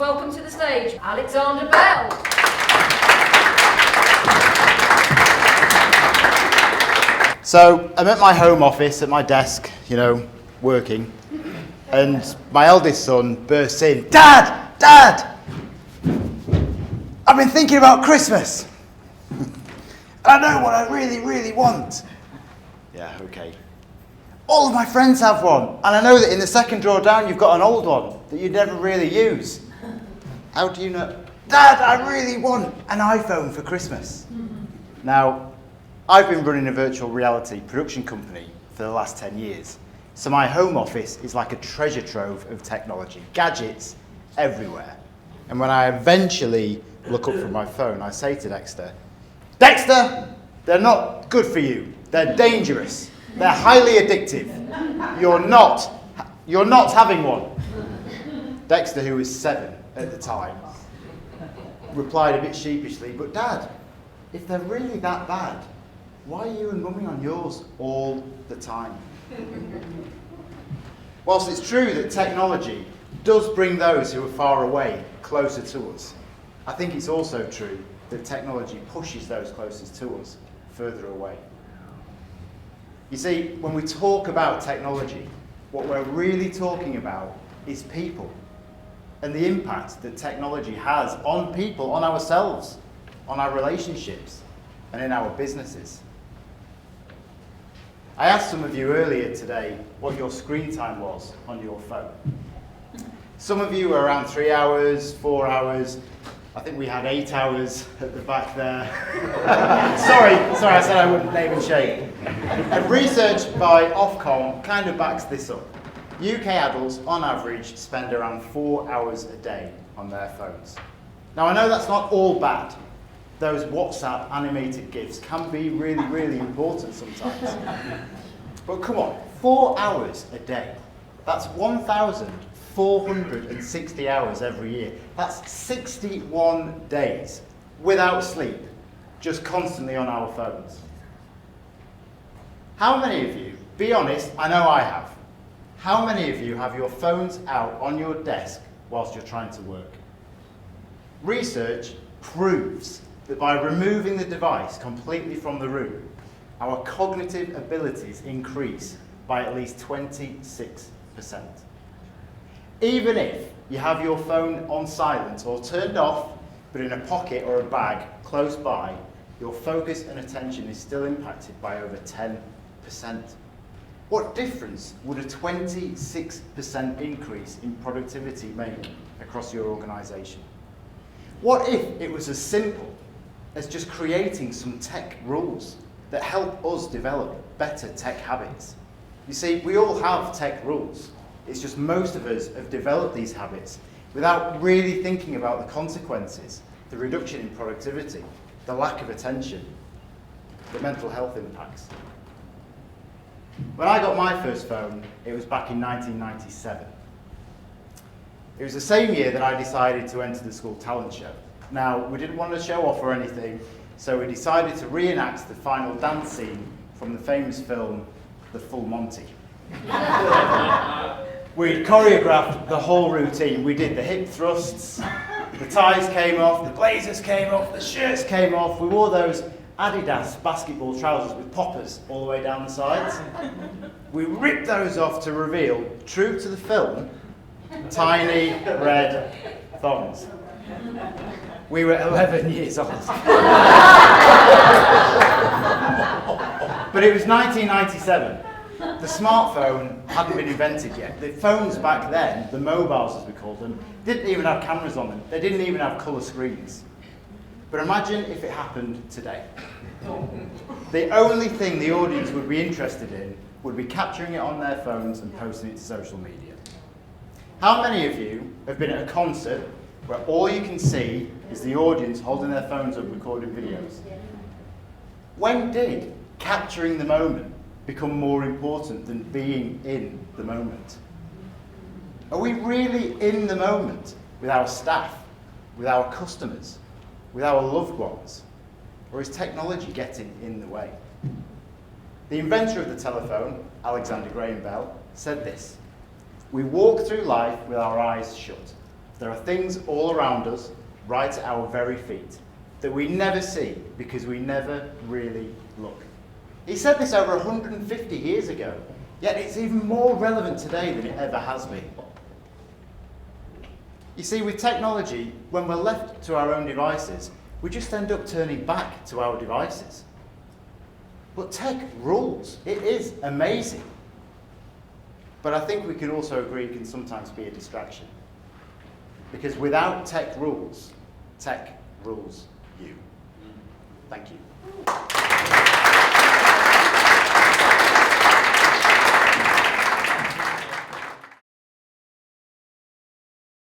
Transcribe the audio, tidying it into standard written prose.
welcome to the stage Alexander Bell. So I'm at my home office, at my desk, working, and my eldest son bursts in, Dad! Dad! I've been thinking about Christmas. I know what I really, really want. Yeah, okay. All of my friends have one, and I know that in the second drawer down you've got an old one that you never really use. How do you know? Dad, I really want an iPhone for Christmas. Now, I've been running a virtual reality production company for the last 10 years. So my home office is like a treasure trove of technology, gadgets everywhere. And when I eventually look up from my phone, I say to Dexter, Dexter, they're not good for you. They're dangerous. They're highly addictive. You're not having one. Dexter, who was 7 at the time, replied a bit sheepishly, but Dad, if they're really that bad, why are you and Mummy on yours all the time? Whilst it's true that technology does bring those who are far away closer to us, I think it's also true that technology pushes those closest to us further away. You see, when we talk about technology, what we're really talking about is people and the impact that technology has on people, on ourselves, on our relationships, and in our businesses. I asked some of you earlier today what your screen time was on your phone. Some of you were around 3 hours, 4 hours. I think we had 8 hours at the back there. Sorry, I said I wouldn't name and shame. And research by Ofcom kind of backs this up. UK adults, on average, spend around 4 hours a day on their phones. Now, I know that's not all bad. Those WhatsApp animated GIFs can be really, really important sometimes. But come on, 4 hours a day. That's 1,460 hours every year. That's 61 days without sleep, just constantly on our phones. How many of you, be honest, I know I have, how many of you have your phones out on your desk whilst you're trying to work? Research proves that by removing the device completely from the room, our cognitive abilities increase by at least 26%. Even if you have your phone on silent or turned off, but in a pocket or a bag close by, your focus and attention is still impacted by over 10%. What difference would a 26% increase in productivity make across your organisation? What if it was as simple as just creating some tech rules that help us develop better tech habits? You see, we all have tech rules. It's just most of us have developed these habits without really thinking about the consequences, the reduction in productivity, the lack of attention, the mental health impacts. When I got my first phone, it was back in 1997. It was the same year that I decided to enter the school talent show. Now, we didn't want to show off or anything, so we decided to reenact the final dance scene from the famous film, The Full Monty. We choreographed the whole routine. We did the hip thrusts, the ties came off, the blazers came off, the shirts came off. We wore those Adidas basketball trousers with poppers all the way down the sides. We ripped those off to reveal, true to the film, tiny red thongs. We were 11 years old. But it was 1997. The smartphone hadn't been invented yet. The phones back then, the mobiles as we called them, didn't even have cameras on them. They didn't even have colour screens. But imagine if it happened today. The only thing the audience would be interested in would be capturing it on their phones and posting it to social media. How many of you have been at a concert where all you can see is the audience holding their phones up recording videos? When did capturing the moment become more important than being in the moment? Are we really in the moment with our staff, with our customers, with our loved ones? Or is technology getting in the way? The inventor of the telephone, Alexander Graham Bell, said this: "We walk through life with our eyes shut, There are things all around us, right at our very feet, that we never see because we never really look. He said this over 150 years ago, yet it's even more relevant today than it ever has been. You see, with technology, when we're left to our own devices, we just end up turning back to our devices. But tech rules. It is amazing. But I think we can also agree it can sometimes be a distraction. Because without tech rules you. Thank you.